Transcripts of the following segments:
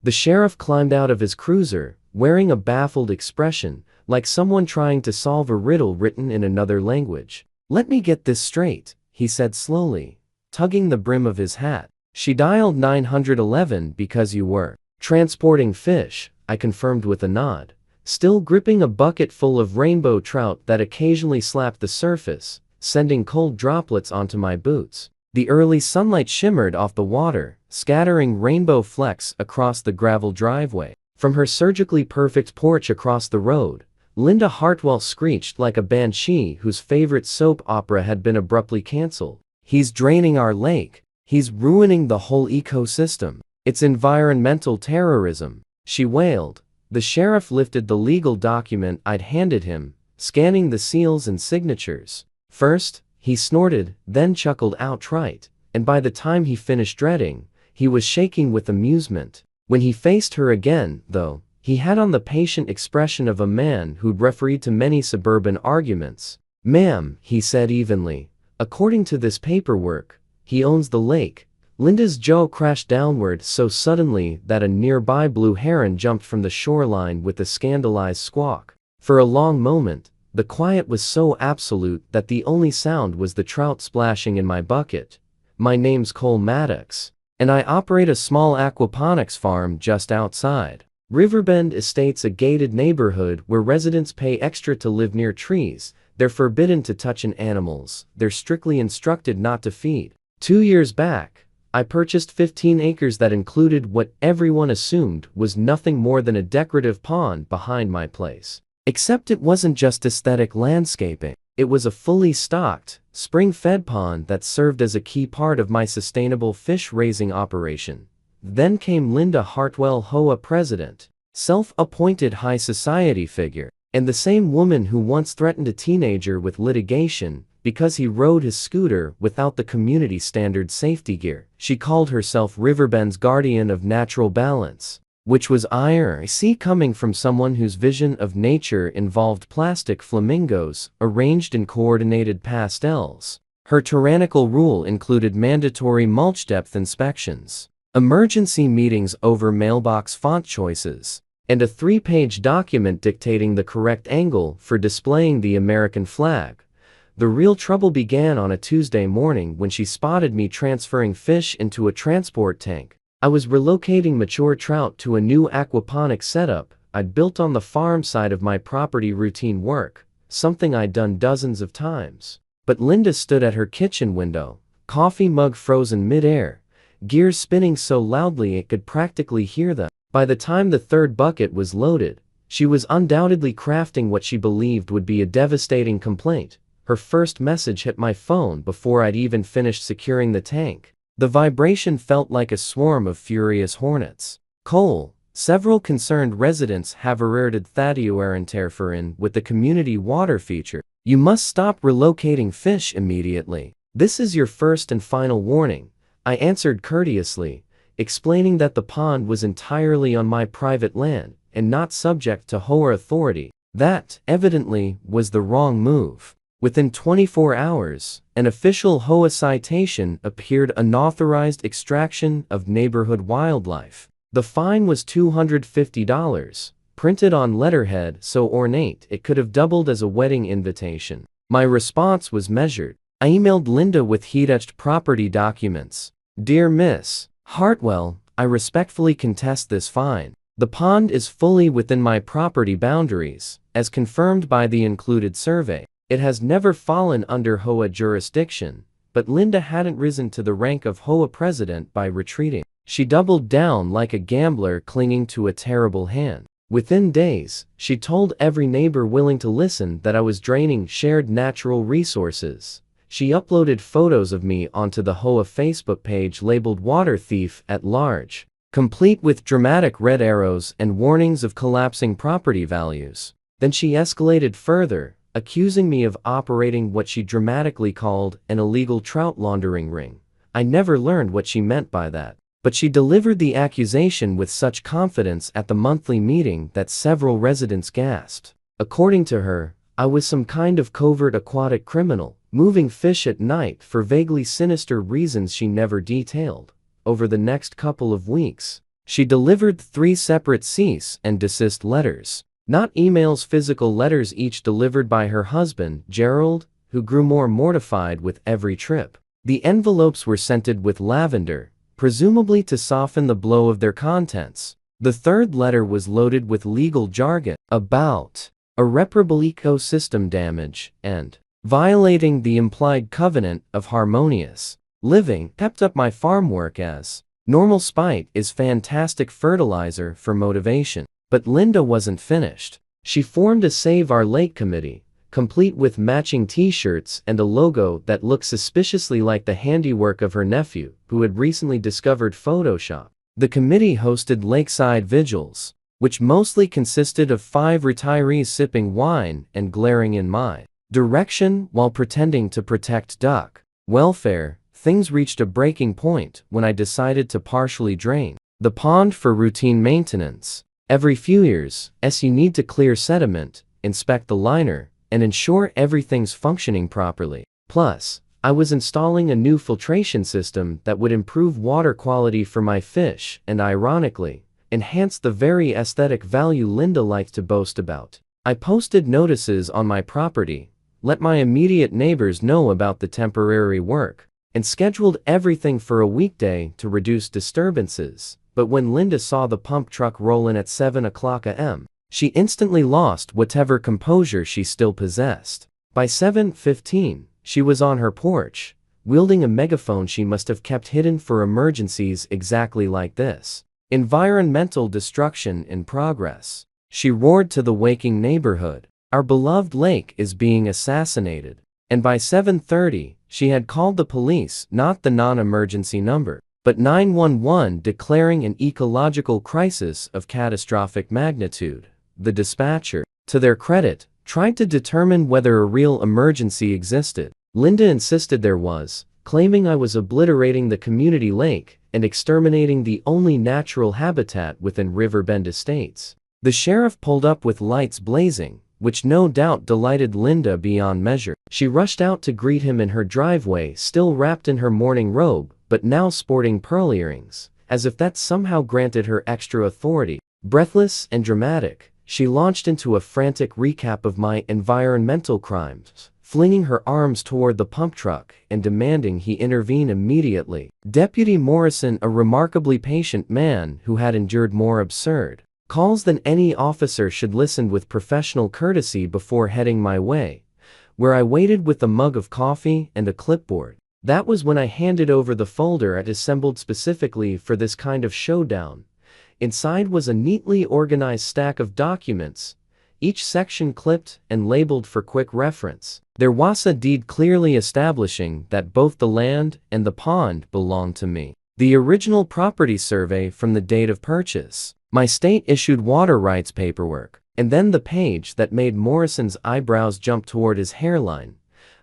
The sheriff climbed out of his cruiser, wearing a baffled expression, like someone trying to solve a riddle written in another language. "Let me get this straight," he said slowly, tugging the brim of his hat. "She dialed 911 because you were transporting fish," I confirmed with a nod, still gripping a bucket full of rainbow trout that occasionally slapped the surface, sending cold droplets onto my boots. The early sunlight shimmered off the water, scattering rainbow flecks across the gravel driveway. From her surgically perfect porch across the road, Linda Hartwell screeched like a banshee whose favorite soap opera had been abruptly canceled. "He's draining our lake. He's ruining the whole ecosystem. It's environmental terrorism," she wailed. The sheriff lifted the legal document I'd handed him, scanning the seals and signatures. First, he snorted, then chuckled outright, and by the time he finished dreading, he was shaking with amusement. When he faced her again, though, he had on the patient expression of a man who'd refereed to many suburban arguments. "Ma'am," he said evenly, "according to this paperwork, he owns the lake." Linda's jaw crashed downward so suddenly that a nearby blue heron jumped from the shoreline with a scandalized squawk. For a long moment, the quiet was so absolute that the only sound was the trout splashing in my bucket. "My name's Cole Maddox, and I operate a small aquaponics farm just outside Riverbend Estates, a gated neighborhood where residents pay extra to live near trees. They're forbidden to touch animals. They're strictly instructed not to feed." 2 years back, I purchased 15 acres that included what everyone assumed was nothing more than a decorative pond behind my place. Except it wasn't just aesthetic landscaping. It was a fully stocked, spring-fed pond that served as a key part of my sustainable fish-raising operation. Then came Linda Hartwell, HOA president, self-appointed high society figure, and the same woman who once threatened a teenager with litigation because he rode his scooter without the community standard safety gear. She called herself Riverbend's guardian of natural balance, which was ironic coming from someone whose vision of nature involved plastic flamingos arranged in coordinated pastels. Her tyrannical rule included mandatory mulch depth inspections, emergency meetings over mailbox font choices, and a 3-page document dictating the correct angle for displaying the American flag. The real trouble began on a Tuesday morning when she spotted me transferring fish into a transport tank. I was relocating mature trout to a new aquaponics setup I'd built on the farm side of my property. Routine work, something I'd done dozens of times. But Linda stood at her kitchen window, coffee mug frozen mid-air, gears spinning so loudly it could practically hear them. By the time the third bucket was loaded, she was undoubtedly crafting what she believed would be a devastating complaint. Her first message hit my phone before I'd even finished securing the tank. The vibration felt like a swarm of furious hornets. "Cole, several concerned residents have alerted interference with the community water feature. You must stop relocating fish immediately. This is your first and final warning," I answered courteously, explaining that the pond was entirely on my private land and not subject to HOA authority. That, evidently, was the wrong move. Within 24 hours, an official HOA citation appeared: unauthorized extraction of neighborhood wildlife. The fine was $250, printed on letterhead so ornate it could have doubled as a wedding invitation. My response was measured. I emailed Linda with heat-etched property documents. "Dear Miss Hartwell, I respectfully contest this fine. The pond is fully within my property boundaries, as confirmed by the included survey. It has never fallen under HOA jurisdiction," but Linda hadn't risen to the rank of HOA president by retreating. She doubled down like a gambler clinging to a terrible hand. Within days, she told every neighbor willing to listen that I was draining shared natural resources. She uploaded photos of me onto the HOA Facebook page labeled "Water Thief at Large," complete with dramatic red arrows and warnings of collapsing property values. Then she escalated further, accusing me of operating what she dramatically called an illegal trout laundering ring. I never learned what she meant by that, but she delivered the accusation with such confidence at the monthly meeting that several residents gasped. According to her, I was some kind of covert aquatic criminal, moving fish at night for vaguely sinister reasons she never detailed. Over the next couple of weeks, She delivered 3 separate cease and desist letters. Not emails, physical letters, each delivered by her husband, Gerald, who grew more mortified with every trip. The envelopes were scented with lavender, presumably to soften the blow of their contents. The 3rd letter was loaded with legal jargon about irreparable ecosystem damage and violating the implied covenant of harmonious living. Kept up my farm work as normal. Spite is fantastic fertilizer for motivation. But Linda wasn't finished. She formed a Save Our Lake committee, complete with matching t-shirts and a logo that looked suspiciously like the handiwork of her nephew, who had recently discovered Photoshop. The committee hosted lakeside vigils, which mostly consisted of 5 retirees sipping wine and glaring in my direction while pretending to protect duck welfare. Things reached a breaking point when I decided to partially drain the pond for routine maintenance. Every few years, you need to clear sediment, inspect the liner, and ensure everything's functioning properly. Plus, I was installing a new filtration system that would improve water quality for my fish and, ironically, enhance the very aesthetic value Linda liked to boast about. I posted notices on my property, let my immediate neighbors know about the temporary work, and scheduled everything for a weekday to reduce disturbances. But when Linda saw the pump truck roll in at 7 o'clock a.m., she instantly lost whatever composure she still possessed. By 7:15, she was on her porch, wielding a megaphone she must have kept hidden for emergencies exactly like this. Environmental destruction in progress. She roared to the waking neighborhood. Our beloved lake is being assassinated. And by 7:30, she had called the police, not the non-emergency number, but 911, declaring an ecological crisis of catastrophic magnitude. The dispatcher, to their credit, tried to determine whether a real emergency existed. Linda insisted there was, claiming I was obliterating the community lake and exterminating the only natural habitat within Riverbend Estates. The sheriff pulled up with lights blazing, which no doubt delighted Linda beyond measure. She rushed out to greet him in her driveway, still wrapped in her morning robe, but now sporting pearl earrings, as if that somehow granted her extra authority. Breathless and dramatic, she launched into a frantic recap of my environmental crimes, flinging her arms toward the pump truck and demanding he intervene immediately. Deputy Morrison, a remarkably patient man who had endured more absurd calls than any officer, should listen with professional courtesy before heading my way, where I waited with a mug of coffee and a clipboard. That was when I handed over the folder I'd assembled specifically for this kind of showdown. Inside was a neatly organized stack of documents, each section clipped and labeled for quick reference. There was a deed clearly establishing that both the land and the pond belonged to me. The original property survey from the date of purchase. My state-issued water rights paperwork. And then the page that made Morrison's eyebrows jump toward his hairline.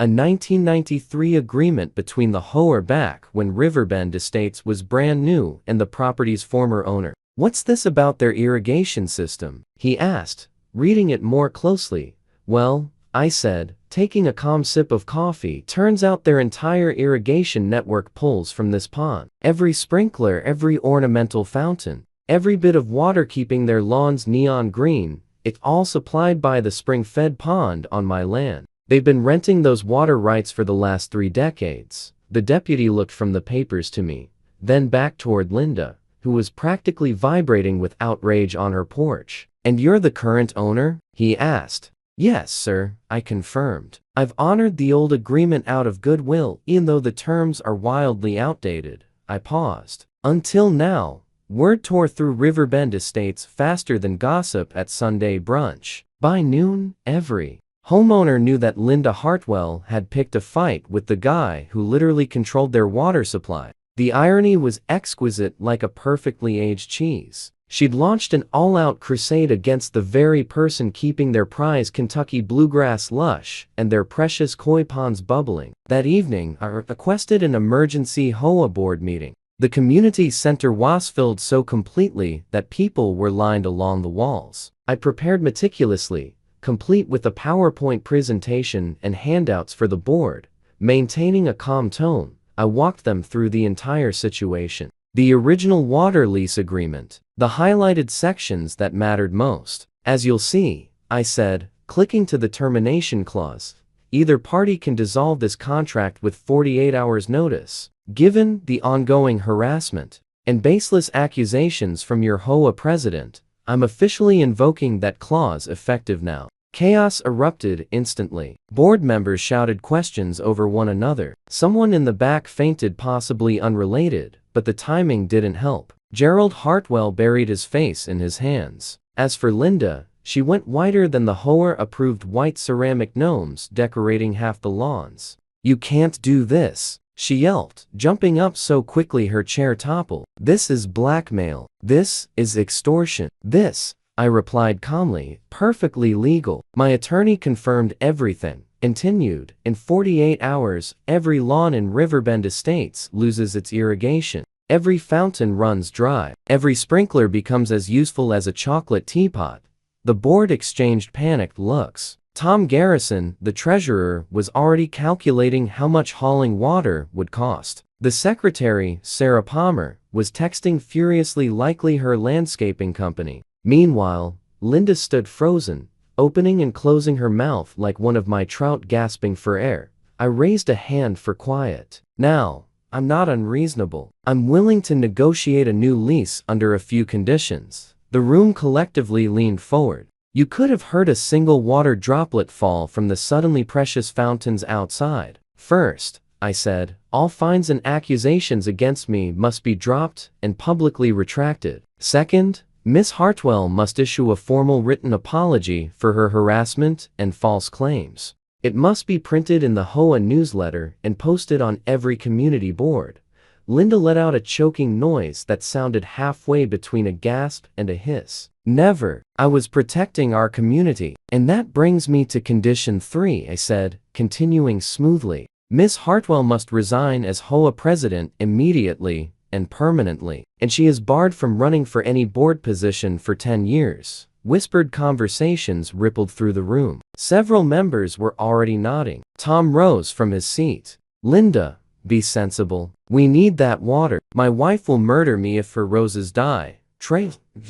A 1993 agreement between the HOA back when Riverbend Estates was brand new and the property's former owner. What's this about their irrigation system? He asked, reading it more closely. Well, I said, taking a calm sip of coffee. Turns out their entire irrigation network pulls from this pond. Every sprinkler, every ornamental fountain, every bit of water keeping their lawns neon green, it's all supplied by the spring-fed pond on my land. They've been renting those water rights for the last 3 decades. The deputy looked from the papers to me, then back toward Linda, who was practically vibrating with outrage on her porch. And you're the current owner? He asked. Yes, sir, I confirmed. I've honored the old agreement out of goodwill, even though the terms are wildly outdated. I paused. Until now, word tore through Riverbend Estates faster than gossip at Sunday brunch. By noon, every homeowner knew that Linda Hartwell had picked a fight with the guy who literally controlled their water supply. The irony was exquisite, like a perfectly aged cheese. She'd launched an all-out crusade against the very person keeping their prize Kentucky bluegrass lush and their precious koi ponds bubbling. That evening, I requested an emergency HOA board meeting. The community center was filled so completely that people were lined along the walls. I prepared meticulously, complete with a PowerPoint presentation and handouts for the board. Maintaining a calm tone, I walked them through the entire situation. The original water lease agreement. The highlighted sections that mattered most. As you'll see, I said, clicking to the termination clause. Either party can dissolve this contract with 48 hours notice. Given the ongoing harassment and baseless accusations from your HOA president, I'm officially invoking that clause effective now. Chaos erupted instantly. Board members shouted questions over one another. Someone in the back fainted, possibly unrelated, but the timing didn't help. Gerald Hartwell buried his face in his hands. As for Linda, she went whiter than the HOA-approved white ceramic gnomes decorating half the lawns. "You can't do this," she yelped, jumping up so quickly her chair toppled. "This is blackmail. This is extortion." "This," I replied calmly, "perfectly legal." My attorney confirmed everything. Continued, "In 48 hours, every lawn in Riverbend Estates loses its irrigation. Every fountain runs dry. Every sprinkler becomes as useful as a chocolate teapot." The board exchanged panicked looks. Tom Garrison, the treasurer, was already calculating how much hauling water would cost. The secretary, Sarah Palmer, was texting furiously, likely her landscaping company. Meanwhile, Linda stood frozen, opening and closing her mouth like one of my trout gasping for air. I raised a hand for quiet. "Now, I'm not unreasonable. I'm willing to negotiate a new lease under a few conditions." The room collectively leaned forward. You could have heard a single water droplet fall from the suddenly precious fountains outside. "First," I said, "all fines and accusations against me must be dropped and publicly retracted. Second, Miss Hartwell must issue a formal written apology for her harassment and false claims. It must be printed in the HOA newsletter and posted on every community board." Linda let out a choking noise that sounded halfway between a gasp and a hiss. "Never. I was protecting our community." "And that brings me to condition 3, I said, continuing smoothly. "Miss Hartwell must resign as HOA president immediately and permanently, and she is barred from running for any board position for 10 years. Whispered conversations rippled through the room. Several members were already nodding. Tom rose from his seat. "Linda, be sensible. We need that water. My wife will murder me if her roses die."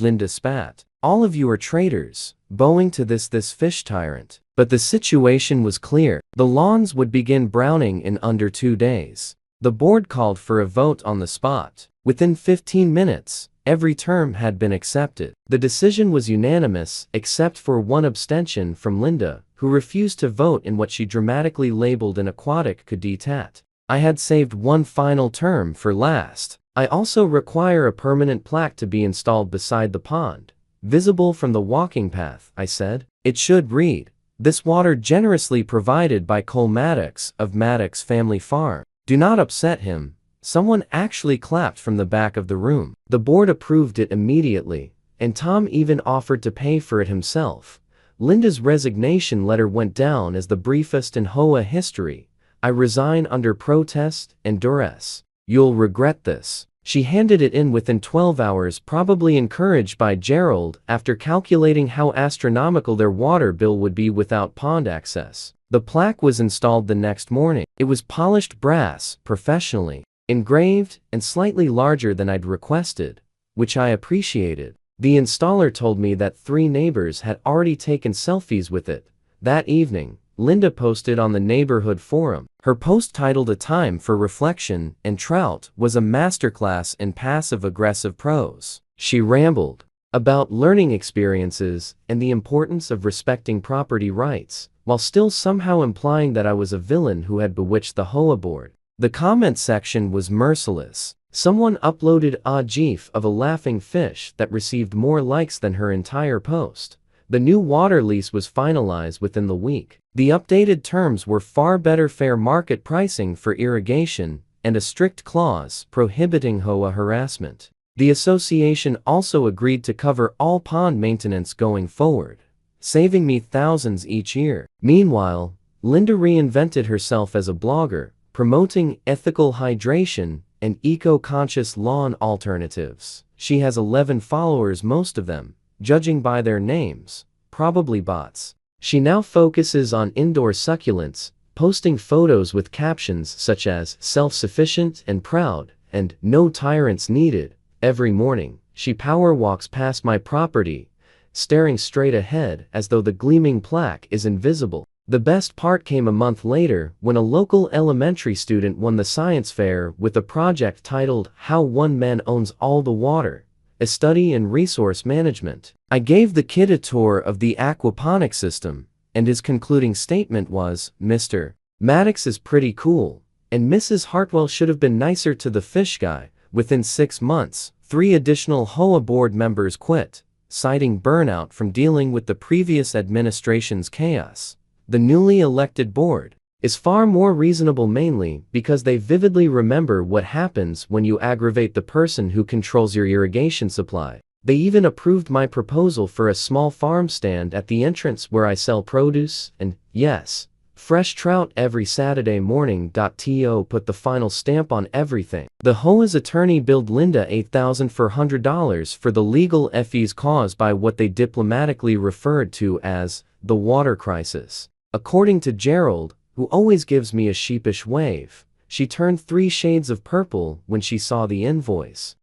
Linda spat. "All of you are traitors, bowing to this fish tyrant." But the situation was clear. The lawns would begin browning in under 2 days. The board called for a vote on the spot. Within 15 minutes, every term had been accepted. The decision was unanimous, except for one abstention from Linda, who refused to vote in what she dramatically labeled an aquatic cadet. I had saved one final term for last. "I also require a permanent plaque to be installed beside the pond, visible from the walking path," I said. "It should read, 'This water generously provided by Cole Maddox of Maddox Family Farm.' Do not upset him." Someone actually clapped from the back of the room. The board approved it immediately, and Tom even offered to pay for it himself. Linda's resignation letter went down as the briefest in HOA history. "I resign under protest and duress. You'll regret this." She handed it in within 12 hours, probably encouraged by Gerald after calculating how astronomical their water bill would be without pond access. The plaque was installed the next morning. It was polished brass, professionally engraved, and slightly larger than I'd requested, which I appreciated. The installer told me that 3 neighbors had already taken selfies with it. That evening, Linda posted on the neighborhood forum. Her post, titled "A Time for Reflection and Trout," was a masterclass in passive-aggressive prose. She rambled about learning experiences and the importance of respecting property rights, while still somehow implying that I was a villain who had bewitched the HOA board. The comment section was merciless. Someone uploaded a GIF of a laughing fish that received more likes than her entire post. The new water lease was finalized within the week. The updated terms were far better fair market pricing for irrigation and a strict clause prohibiting HOA harassment. The association also agreed to cover all pond maintenance going forward, saving me thousands each year. Meanwhile, Linda reinvented herself as a blogger, promoting ethical hydration and eco-conscious lawn alternatives. She has 11 followers, most of them, judging by their names, probably bots. She now focuses on indoor succulents, posting photos with captions such as "self-sufficient and proud," and no tyrants needed. Every morning, she power walks past my property, staring straight ahead as though the gleaming plaque is invisible. The best part came a month later when a local elementary student won the science fair with a project titled "How One Man Owns All the Water, a Study in Resource Management." I gave the kid a tour of the aquaponics system, and his concluding statement was, "Mr. Maddox is pretty cool, and Mrs. Hartwell should have been nicer to the fish guy." Within 6 months, 3 additional HOA board members quit, citing burnout from dealing with the previous administration's chaos. The newly elected board is far more reasonable, mainly because they vividly remember what happens when you aggravate the person who controls your irrigation supply. They even approved my proposal for a small farm stand at the entrance where I sell produce, and yes, fresh trout every Saturday morning. To put the final stamp on everything, the HOA's attorney billed Linda $8,400 for the legal fees caused by what they diplomatically referred to as the water crisis. According to Gerald, who always gives me a sheepish wave, she turned 3 shades of purple when she saw the invoice.